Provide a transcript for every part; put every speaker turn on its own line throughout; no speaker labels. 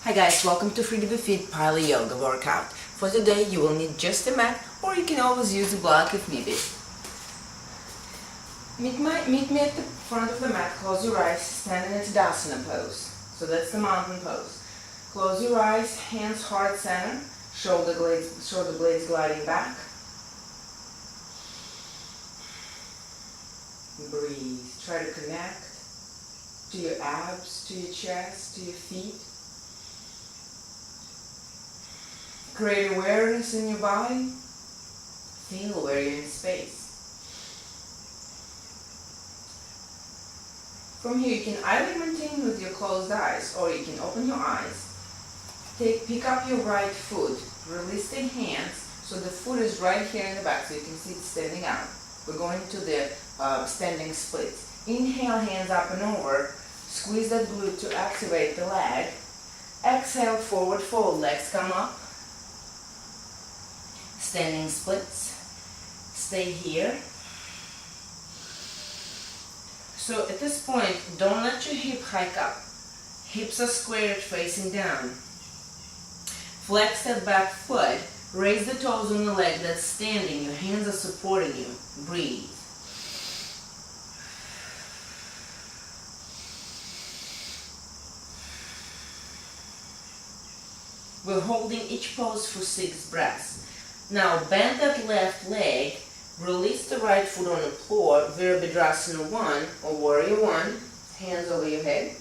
Hi guys, welcome to FreeToBeFit Pilo-Yoga workout. For today you will need just a mat, or you can always use a block if needed. Meet me at the front of the mat, close your eyes, stand in a Tadasana pose. So that's the mountain pose. Close your eyes, hands heart center, shoulder blades gliding back. Breathe. Try to connect to your abs, to your chest, to your feet. Create awareness in your body. Feel where you're in space. From here you can either maintain with your closed eyes or you can open your eyes. Pick up your right foot. Release the hands so the foot is right here in the back so you can see it standing out. We're going to the standing splits. Inhale, hands up and over. Squeeze that glute to activate the leg. Exhale, forward fold. Legs come up. Standing splits. Stay here. So at this point, don't let your hip hike up. Hips are squared facing down. Flex that back foot. Raise the toes on the leg that's standing. Your hands are supporting you. Breathe. We're holding each pose for 6 breaths. Now bend that left leg, release the right foot on the floor, Virabhadrasana 1 or Warrior 1, hands over your head.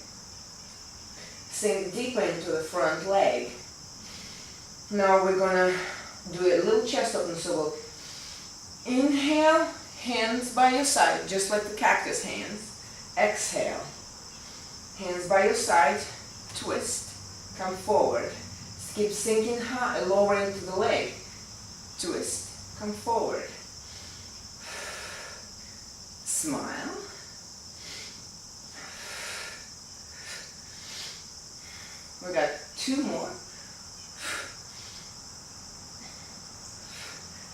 Sink deeper into the front leg. Now we're going to do a little chest open, so we'll inhale, hands by your side, just like the cactus hands. Exhale, hands by your side, twist, come forward. Keep sinking high, lower into the leg. Twist, come forward. Smile. We got 2 more.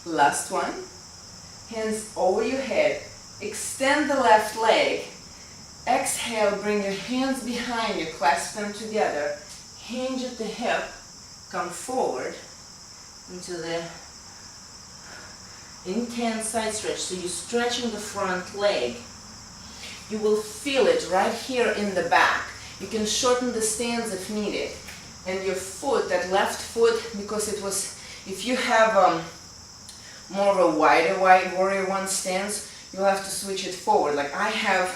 Last one. Hands over your head. Extend the left leg. Exhale, bring your hands behind you, clasp them together. Hinge at the hip. Come forward into the intense side stretch. So you're stretching the front leg. You will feel it right here in the back. You can shorten the stance if needed. And your foot, that left foot, because it was, if you have more of a wider Warrior 1 stance, you'll have to switch it forward. Like I have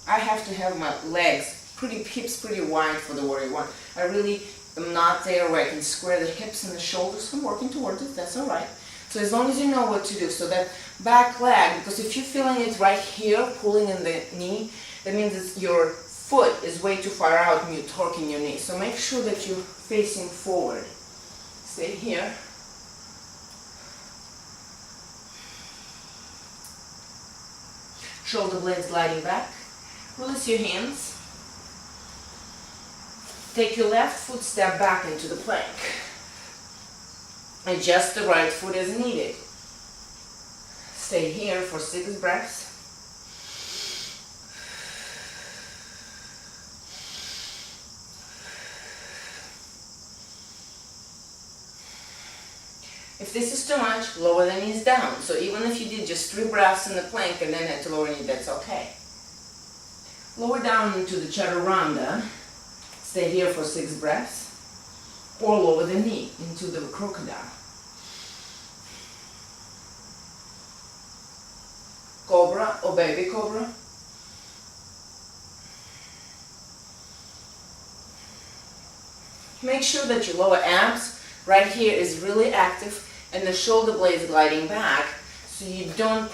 to have my legs, hips pretty wide for the Warrior 1. I really am not there where I can square the hips and the shoulders. I'm working towards it, that's alright. So as long as you know what to do, so that back leg, because if you're feeling it right here, pulling in the knee, that means that your foot is way too far out and you're torquing your knee. So make sure that you're facing forward. Stay here. Shoulder blades gliding back. Release your hands. Take your left foot, step back into the plank. Adjust the right foot as needed. Stay here for 6 breaths. If this is too much, lower the knees down. So even if you did just 3 breaths in the plank and then had to lower knee, that's okay. Lower down into the Chaturanga. Stay here for 6 breaths, or lower the knee into the crocodile. Cobra or baby cobra. Make sure that your lower abs right here is really active and the shoulder blades gliding back so you don't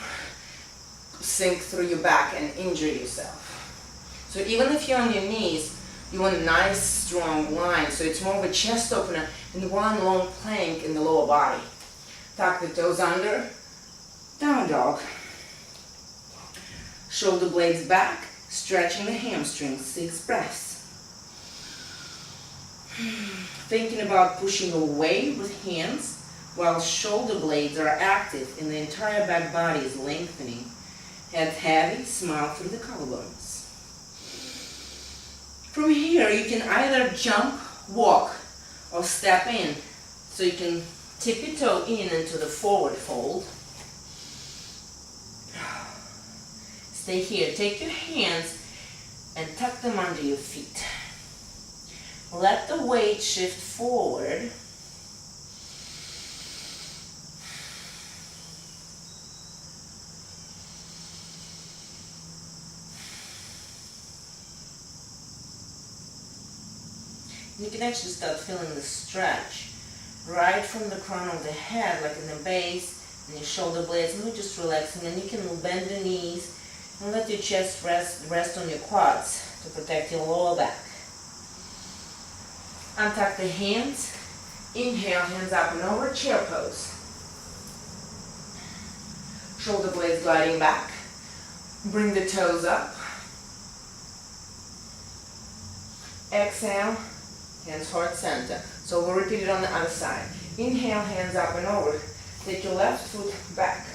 sink through your back and injure yourself. So even if you're on your knees, you want a nice strong line, so it's more of a chest opener and one long plank in the lower body. Tuck the toes under, down dog. Shoulder blades back, stretching the hamstrings, 6 breaths. Thinking about pushing away with hands while shoulder blades are active and the entire back body is lengthening. Head heavy, smile through the collarbones. From here, you can either jump, walk, or step in. So you can tip your toe in into the forward fold. Stay here. Take your hands and tuck them under your feet. Let the weight shift forward. You can actually start feeling the stretch right from the crown of the head, like in the base and your shoulder blades, and you're just relaxing. And you can bend the knees and let your chest rest on your quads to protect your lower back. Untuck the hands. Inhale, hands up and over, chair pose. Shoulder blades gliding back. Bring the toes up. Exhale. Hands heart center. So we'll repeat it on the other side. Inhale, hands up and over. Take your left foot back.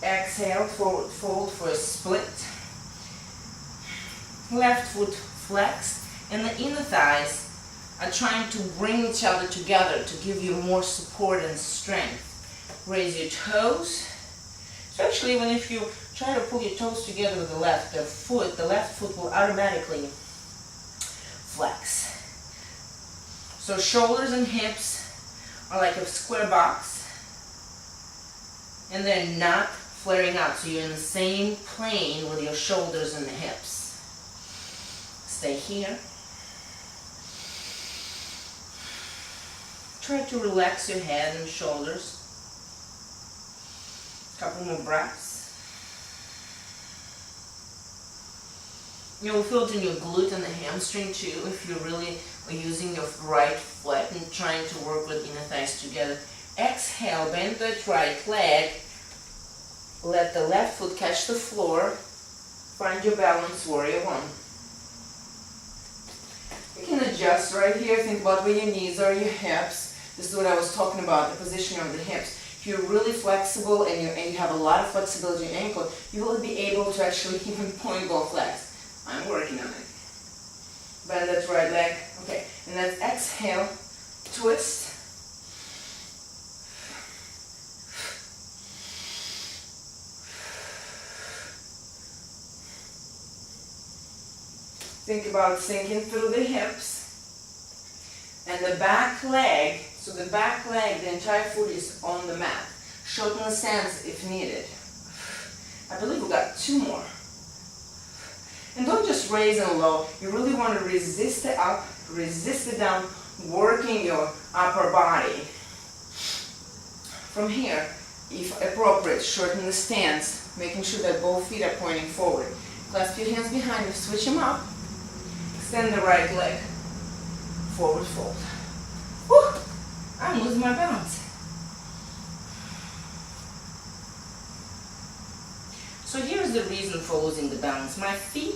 Exhale, forward fold for a split. Left foot flexed, and the inner thighs are trying to bring each other together to give you more support and strength. Raise your toes. So actually, even if you try to pull your toes together with the left foot will automatically flex. So shoulders and hips are like a square box, and they're not flaring out, so you're in the same plane with your shoulders and the hips. Stay here. Try to relax your head and shoulders. Couple more breaths. You'll feel it in your glute and the hamstring too if you really are using your right foot and trying to work with inner thighs together. Exhale, bend that right leg. Let the left foot catch the floor. Find your balance, warrior one. You can adjust right here. Think about where your knees are, your hips. This is what I was talking about, the positioning of the hips. If you're really flexible and you have a lot of flexibility in your ankle, you will be able to actually even point ball flex. I'm working on it. Bend that right leg. Okay, and then exhale, twist. Think about sinking through the hips. And the back leg, so the back leg, the entire foot is on the mat. Shorten the stance if needed. I believe we got 2 more. And don't just raise and low. You really want to resist the up, resist the down, working your upper body. From here, if appropriate, shorten the stance, making sure that both feet are pointing forward. Clasp your hands behind you, switch them up. Extend the right leg. Forward fold. Whew! I'm losing my balance. So here's the reason for losing the balance. My feet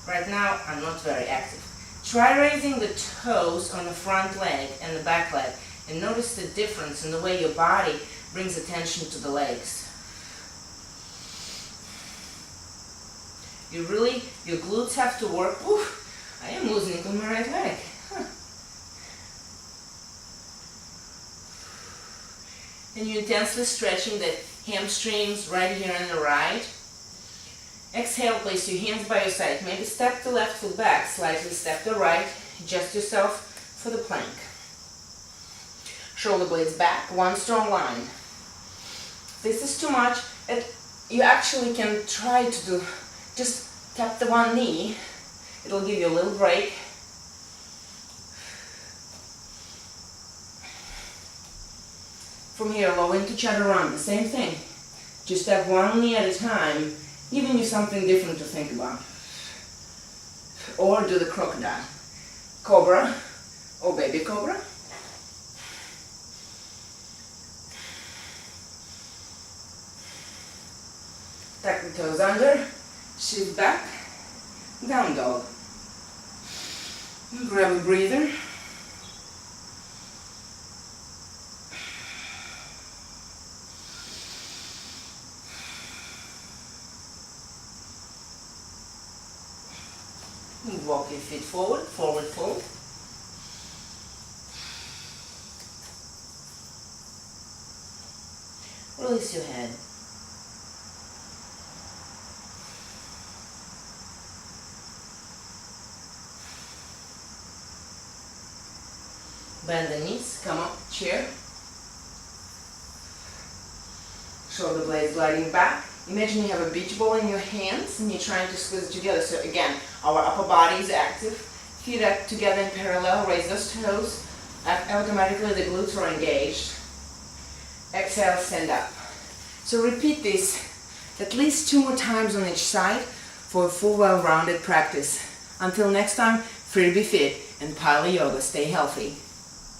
right now are not very active. Try raising the toes on the front leg and the back leg and notice the difference in the way your body brings attention to the legs. Your glutes have to work. Oof, I am losing it on my right leg. And you're intensely stretching the hamstrings right here on the right. Exhale, place your hands by your side. Maybe step the left foot back, slightly step the right. Adjust yourself for the plank. Shoulder blades back, one strong line. If this is too much, you actually can try to do, just tap the one knee. It'll give you a little break. From here, low into chaturanga, same thing. Just tap one knee at a time, giving you something different to think about. Or do the crocodile. Cobra, or baby cobra. Tuck the toes under, shift back, down dog. Grab a breather. Walk your feet forward, forward fold. Release your head. Bend the knees, come up, chair. Shoulder blades gliding back. Imagine you have a beach ball in your hands and you're trying to squeeze it together. So again, our upper body is active. Feet are together in parallel. Raise those toes. Automatically the glutes are engaged. Exhale, stand up. So repeat this at least 2 more times on each side for a full well-rounded practice. Until next time, FreeToBeFit and Pilo-Yoga. Stay healthy.